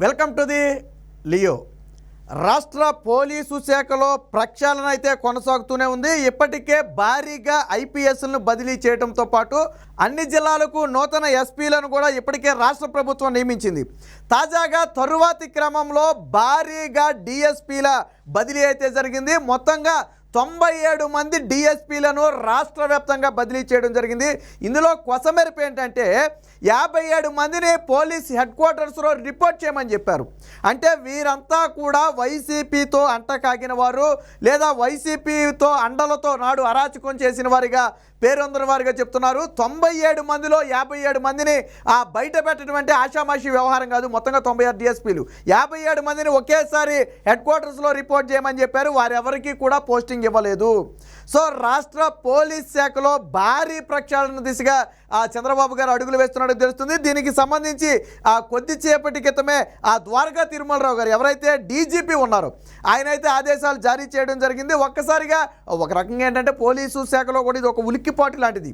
Welcome to the Leo. రాష్ట్ర police శాఖలో ప్రక్షాళన అయితే కొనసాగుతూనే ఉంది. ఇప్పటికే భారీగా ఐపీఎస్లను బదిలీ చేయడంతో పాటు అన్ని జిల్లాలకు నూతన ఎస్పీలను కూడా ఇప్పటికే రాష్ట్ర ప్రభుత్వం నియమించింది. తాజాగా తరువాతి క్రమంలో భారీగా డిఎస్పీల బదిలీ అయితే జరిగింది. మొత్తంగా 97 మంది డిఎస్పీలను రాష్ట్ర వ్యాప్తంగా బదిలీ చేయడం జరిగింది. ఇందులో కొసమెరుపు ఏంటంటే 57 మందిని పోలీస్ హెడ్ క్వార్టర్స్లో రిపోర్ట్ చేయమని చెప్పారు. అంటే వీరంతా కూడా వైసీపీతో అంటకాగిన వారు లేదా వైసీపీతో అండలతో నాడు అరాచకం చేసిన వారిగా పేరొందిన వారిగా చెప్తున్నారు. 97 మందిలో 57 మందిని బయట పెట్టడం అంటే ఆషామాషి వ్యవహారం కాదు. మొత్తంగా 96 డిఎస్పీలు 57 మందిని ఒకేసారి హెడ్ క్వార్టర్స్లో రిపోర్ట్ చేయమని చెప్పారు. వారెవరికి కూడా పోస్టింగ్ ఇవ్వలేదు. సో రాష్ట్ర పోలీస్ శాఖలో భారీ ప్రక్షాళన దిశగా చంద్రబాబు గారు అడుగులు వేస్తున్నట్టు తెలుస్తుంది. దీనికి సంబంధించి కొద్దిసేపటి క్రితమే ద్వారకా తిరుమలరావు గారు ఎవరైతే డీజీపీ ఉన్నారో ఆయన అయితే ఆదేశాలు జారీ చేయడం జరిగింది. ఒక్కసారిగా ఒక రకంగా ఏంటంటే పోలీసు శాఖలో కూడా ఇది ఒక ఉలిక్కిపాటు లాంటిది.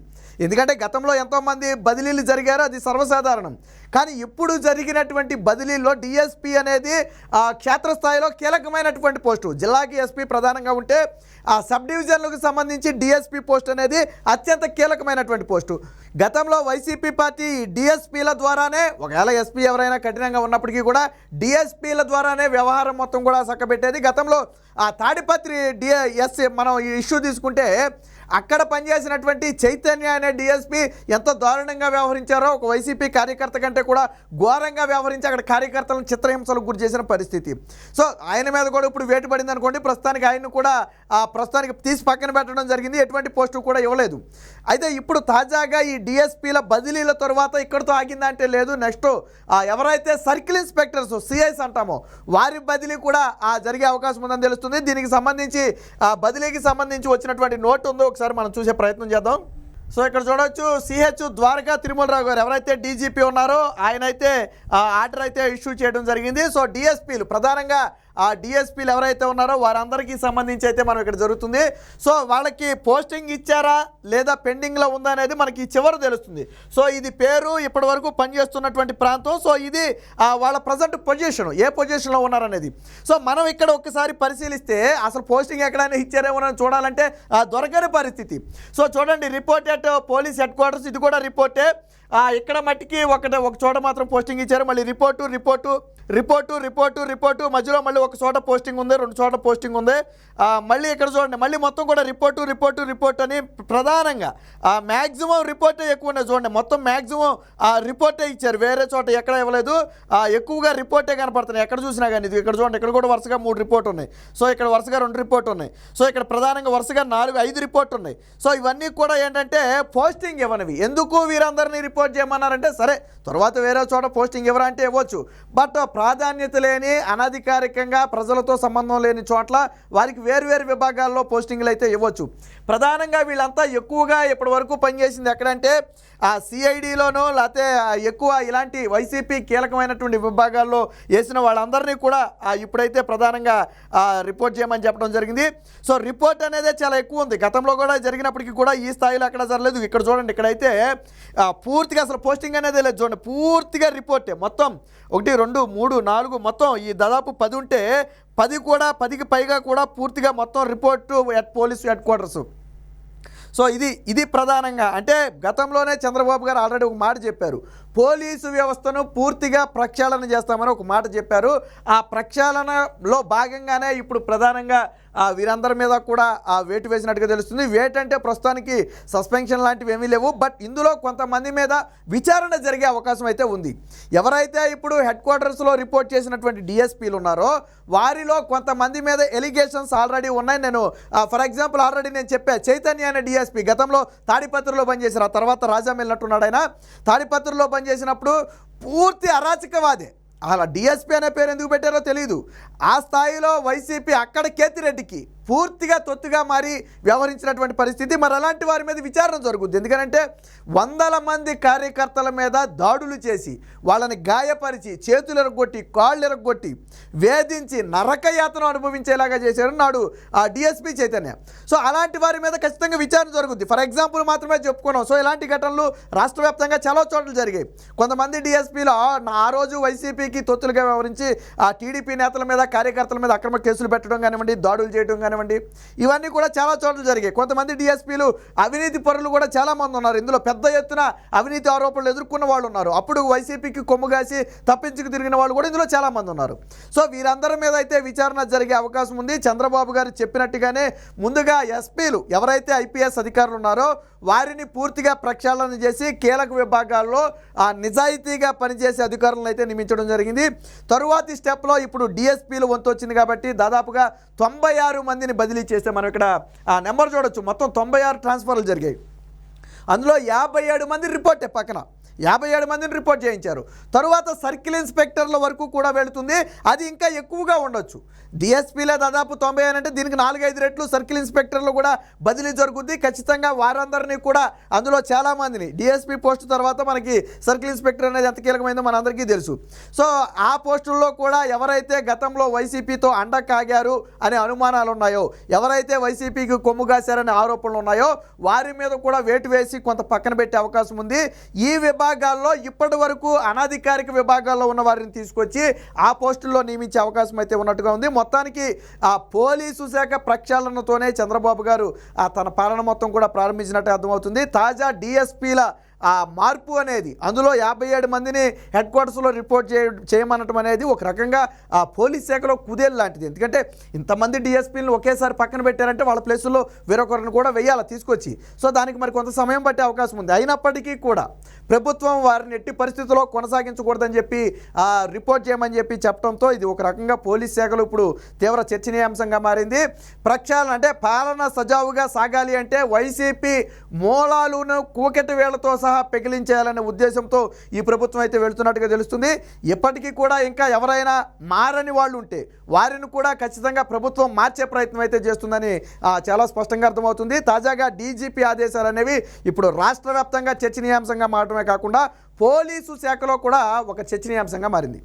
ఎందుకంటే గతంలో ఎంతోమంది బదిలీలు జరిగారు, అది సర్వసాధారణం. కానీ ఇప్పుడు జరిగినటువంటి బదిలీల్లో డిఎస్పీ అనేది క్షేత్రస్థాయిలో కీలకమైనటువంటి పోస్టు. జిల్లాకి ఎస్పీ ప్రధానంగా ఉంటే సబ్ డివిజన్లకు సంబంధించి డిఎస్పీ పోస్ట్ అనేది అత్యంత కీలకమైనటువంటి పోస్టు. గతంలో వైసీపీ పార్టీ డిఎస్పీల ద్వారానే, ఒకవేళ ఎస్పీ ఎవరైనా కఠినంగా ఉన్నప్పటికీ కూడా డిఎస్పీల ద్వారానే వ్యవహారం మొత్తం కూడా చక్కబెట్టేది. గతంలో తాడిపత్రి మనం ఈ ఇష్యూ తీసుకుంటే అక్కడ పనిచేసినటువంటి చైతన్య అనే డిఎస్పీ ఎంత దారుణంగా వ్యవహరించారో, ఒక వైసీపీ కార్యకర్త కంటే కూడా ఘోరంగా వ్యవహరించి అక్కడ కార్యకర్తలను చిత్రహింసలకు గురి చేసిన పరిస్థితి. సో ఆయన మీద కూడా ఇప్పుడు వేటు పడింది అనుకోండి. ప్రస్తుతానికి ఆయన్ని కూడా ప్రస్తుతానికి తీసి పక్కన పెట్టడం జరిగింది. ఎటువంటి పోస్టు కూడా ఇవ్వలేదు. అయితే ఇప్పుడు తాజాగా ఈ డిఎస్పీల బదిలీల తర్వాత ఇక్కడితో ఆగిందంటే లేదు. నెక్స్ట్ ఎవరైతే సర్కిల్ ఇన్స్పెక్టర్స్ సిఐస్ అంటామో వారి బదిలీ కూడా జరిగే అవకాశం ఉందని తెలుస్తుంది. దీనికి సంబంధించి బదిలీకి సంబంధించి వచ్చినటువంటి నోట్ ఉందో ఒకసారి మనం చూసే ప్రయత్నం చేద్దాం. సో ఇక్కడ చూడొచ్చు, సిహెచ్ ద్వారకా తిరుమలరావు గారు ఎవరైతే డీజీపీ ఉన్నారో ఆయన అయితే ఆర్డర్ అయితే ఇష్యూ చేయడం జరిగింది. సో డిఎస్పీలు ప్రధానంగా డిఎస్పీలు ఎవరైతే ఉన్నారో వారందరికీ సంబంధించి అయితే మనం ఇక్కడ జరుగుతుంది. సో వాళ్ళకి పోస్టింగ్ ఇచ్చారా లేదా పెండింగ్లో ఉందా అనేది మనకి చివరి తెలుస్తుంది. సో ఇది పేరు, ఇప్పటి వరకు పనిచేస్తున్నటువంటి ప్రాంతం, సో ఇది వాళ్ళ ప్రజెంట్ పొజిషన్, ఏ పొజిషన్లో ఉన్నారనేది. సో మనం ఇక్కడ ఒక్కసారి పరిశీలిస్తే అసలు పోస్టింగ్ ఎక్కడైనా ఇచ్చారేమో అని చూడాలంటే దొరకని పరిస్థితి. సో చూడండి, report at police head quarters, ఇది కూడా రిపోర్టే. ఇక్కడ మట్టికి ఒక చోట మాత్రం పోస్టింగ్ ఇచ్చారు. మళ్ళీ రిపోర్టు మధ్యలో మళ్ళీ ఒక చోట పోస్టింగ్ ఉంది, 2 చోట్ల పోస్టింగ్ ఉంది. మళ్ళీ ఇక్కడ చూడండి, మళ్ళీ మొత్తం కూడా రిపోర్ట్ అని ప్రధానంగా మ్యాక్సిమం రిపోర్టే ఎక్కువ ఉన్నాయి. చూడండి, మొత్తం మ్యాక్సిమం రిపోర్టే ఇచ్చారు, వేరే చోట ఎక్కడ ఇవ్వలేదు. ఎక్కువగా రిపోర్టే కనపడుతున్నాయి ఎక్కడ చూసినా కానీ. ఇది ఇక్కడ చూడండి, ఇక్కడ కూడా వరుసగా 3 రిపోర్ట్ ఉన్నాయి. సో ఇక్కడ వరుసగా 2 రిపోర్ట్ ఉన్నాయి. సో ఇక్కడ ప్రధానంగా వరుసగా 4-5 రిపోర్ట్ ఉన్నాయి. సో ఇవన్నీ కూడా ఏంటంటే పోస్టింగ్ ఇవ్వనివి. ఎందుకు వీరందరినీ రిపోర్ట్ చేయమన్నారంటే, సరే తర్వాత వేరే చోట పోస్టింగ్ ఎవరా అంటే ఇవ్వచ్చు, బట్ ప్రాధాన్యత లేని, అనధికారికంగా ప్రజలతో సంబంధం లేని చోట్ల వారికి వేరువేరు విభాగాల్లో పోస్టింగ్లు అయితే ఇవ్వచ్చు. ప్రధానంగా వీళ్ళంతా ఎక్కువగా ఇప్పటి వరకు పనిచేసింది ఎక్కడంటే సిఐడిలోనూ, లేకపోతే ఎక్కువ ఇలాంటి వైసీపీ కీలకమైనటువంటి విభాగాల్లో వేసిన వాళ్ళందరినీ కూడా ఇప్పుడైతే ప్రధానంగా రిపోర్ట్ చేయమని చెప్పడం జరిగింది. సో రిపోర్ట్ అనేది చాలా ఎక్కువ ఉంది. గతంలో కూడా జరిగినప్పటికీ కూడా ఈ స్థాయిలో అక్కడ జరగలేదు. ఇక్కడ చూడండి, ఇక్కడైతే పూర్తిగా అసలు పోస్టింగ్ అనేది లేదు. చూడండి, పూర్తిగా రిపోర్టే. మొత్తం 1, 2, 3, 4 మొత్తం ఈ దాదాపు 10 ఉంటే 10కి పైగా కూడా పూర్తిగా మొత్తం report police head quarters. So ఇది ప్రధానంగా అంటే గతంలోనే చంద్రబాబు గారు ఆల్రెడీ ఒక మాట చెప్పారు, పోలీసు వ్యవస్థను పూర్తిగా ప్రక్షాళన చేస్తామని ఒక మాట చెప్పారు. ఆ ప్రక్షాళనలో భాగంగానే ఇప్పుడు ప్రధానంగా వీరందరి మీద కూడా వేటు వేసినట్టుగా తెలుస్తుంది. వేటు అంటే ప్రస్తుతానికి సస్పెన్షన్ లాంటివి ఏమీ లేవు, బట్ ఇందులో కొంతమంది మీద విచారణ జరిగే అవకాశం అయితే ఉంది. ఎవరైతే ఇప్పుడు హెడ్ క్వార్టర్స్లో రిపోర్ట్ చేసినటువంటి డిఎస్పీలు ఉన్నారో వారిలో కొంతమంది మీద ఎలిగేషన్స్ ఆల్రెడీ ఉన్నాయి. నేను ఫర్ ఎగ్జాంపుల్ ఆల్రెడీ నేను చెప్పా, చైతన్య అనే డిఎస్పీ గతంలో తాడిపత్రిలో పనిచేశారు, ఆ తర్వాత రాజా వెళ్ళినట్టున్నాడు ఆయన. తాడిపత్రిలో పనిచేసినప్పుడు పూర్తి అరాచకవాదే. అలా డిఎస్పీ అనే పేరు ఎందుకు పెట్టారో తెలియదు. ఆ స్థాయిలో వైసీపీ అక్కడ కేతిరెడ్డికి పూర్తిగా తొత్తుగా మారి వ్యవహరించినటువంటి పరిస్థితి. మరి అలాంటి వారి మీద విచారణ జరుగుద్ది. ఎందుకంటే వందల మంది కార్యకర్తల మీద దాడులు చేసి వాళ్ళని గాయపరిచి చేతులు ఎరగొట్టి కాళ్ళు ఎరగొట్టి వేధించి నరకయాతన అనుభవించేలాగా చేశారు నాడు ఆ డిఎస్పీ చైతన్య. సో అలాంటి వారి మీద ఖచ్చితంగా విచారణ జరుగుద్ది. ఫర్ ఎగ్జాంపుల్ మాత్రమే చెప్పుకున్నాం. సో ఇలాంటి ఘటనలు రాష్ట్ర వ్యాప్తంగా చాలా చోట్ల జరిగాయి. కొంతమంది డిఎస్పీలు ఆ రోజు వైసీపీకి తొత్తులుగా వ్యవహరించి ఆ టీడీపీ నేతల మీద కార్యకర్తల మీద అక్రమ కేసులు పెట్టడం కానివ్వండి, దాడులు చేయడం కానివ్వండి, ఇవన్నీ కూడా చాలా చోట్ల జరిగాయి. కొంతమంది డిఎస్పీలు అవినీతి పరులు కూడా చాలామంది ఉన్నారు. ఇందులో పెద్ద ఎత్తున అవినీతి ఆరోపణలు ఎదుర్కొన్న వాళ్ళు ఉన్నారు. అప్పుడు వైసీపీకి కొమ్ముగాసి తప్పించుకు తిరిగిన వాళ్ళు కూడా ఇందులో చాలామంది ఉన్నారు. సో వీరందరి మీద అయితే విచారణ జరిగే అవకాశం ఉంది. చంద్రబాబు గారు చెప్పినట్టుగానే ముందుగా ఎస్పీలు ఎవరైతే ఐపీఎస్ అధికారులు ఉన్నారో వారిని పూర్తిగా ప్రక్షాళన చేసి కీలక విభాగాల్లో నిజాయితీగా పనిచేసే అధికారులను అయితే నియమించడం జరిగింది. తరువాతి స్టెప్లో ఇప్పుడు డిఎస్పీలు వంతు వచ్చింది కాబట్టి దాదాపుగా 96 మందిని బదిలీ చేస్తే మనం ఇక్కడ ఆ నెంబర్ చూడొచ్చు. మొత్తం 96 ట్రాన్స్ఫర్లు జరిగాయి. అందులో 57 మంది రిపోర్టే పక్కన 57 మందిని రిపోర్ట్ చేయించారు. తరువాత సర్కిల్ ఇన్స్పెక్టర్ల వరకు కూడా వెళుతుంది. అది ఇంకా ఎక్కువగా ఉండొచ్చు. డిఎస్పీలే దాదాపు 90 అంటే దీనికి 4-5 రెట్లు సర్కిల్ ఇన్స్పెక్టర్లు కూడా బదిలీ జరుగుద్ది. ఖచ్చితంగా వారందరినీ కూడా అందులో చాలామందిని డిఎస్పీ పోస్టు తర్వాత మనకి సర్కిల్ ఇన్స్పెక్టర్ అనేది ఎంత కీలకమైందో మనందరికీ తెలుసు. సో ఆ పోస్టుల్లో కూడా ఎవరైతే గతంలో వైసీపీతో అండ కాగారు అనే అనుమానాలు ఉన్నాయో, ఎవరైతే వైసీపీకి కొమ్ము కాశారనే ఆరోపణలు ఉన్నాయో వారి మీద కూడా వేటు వేసి కొంత పక్కన పెట్టే అవకాశం ఉంది. ఈ విభాగాల్లో ఇప్పటి వరకు అనధికారిక విభాగాల్లో ఉన్న వారిని తీసుకొచ్చి ఆ పోస్టుల్లో నియమించే అవకాశం అయితే ఉన్నట్టుగా ఉంది. మొత్తానికి ఆ పోలీసు శాఖ ప్రక్షాళనతోనే చంద్రబాబు గారు తన పాలన మొత్తం కూడా ప్రారంభించినట్టు అర్థమవుతుంది. తాజా డిఎస్పీల ఆ మార్పు అనేది అందులో 57 మందిని హెడ్ క్వార్టర్స్లో రిపోర్ట్ చేయమనటం అనేది ఒక రకంగా ఆ పోలీస్ శాఖలో కుదేలు లాంటిది. ఎందుకంటే ఇంతమంది డిఎస్పీలను ఒకేసారి పక్కన పెట్టారంటే వాళ్ళ ప్లేసుల్లో వేరొకరిని కూడా వెయ్యాలి తీసుకొచ్చి. సో దానికి మరి కొంత సమయం పట్టే అవకాశం ఉంది. అయినప్పటికీ కూడా ప్రభుత్వం వారిని ఎట్టి పరిస్థితుల్లో కొనసాగించకూడదని చెప్పి రిపోర్ట్ చేయమని చెప్పి చెప్పడంతో ఇది ఒక రకంగా పోలీస్ శాఖలో ఇప్పుడు తీవ్ర చర్చనీయాంశంగా మారింది. ప్రక్షాళన అంటే పాలన సజావుగా సాగాలి అంటే వైసీపీ మూలాలను కూకెటి వేళ్లతో సహా పెకిలించేయాలనే ఉద్దేశంతో ఈ ప్రభుత్వం అయితే వెళుతున్నట్టుగా తెలుస్తుంది. ఇప్పటికీ కూడా ఇంకా ఎవరైనా మారని వాళ్ళు ఉంటే వారిని కూడా ఖచ్చితంగా ప్రభుత్వం మార్చే ప్రయత్నం అయితే చేస్తుందని చాలా స్పష్టంగా అర్థమవుతుంది. తాజాగా డీజీపీ ఆదేశాలు అనేవి ఇప్పుడు రాష్ట్ర వ్యాప్తంగా చర్చనీయాంశంగా మారడమే కాకుండా పోలీసు శాఖలో కూడా ఒక చర్చనీయాంశంగా మారింది.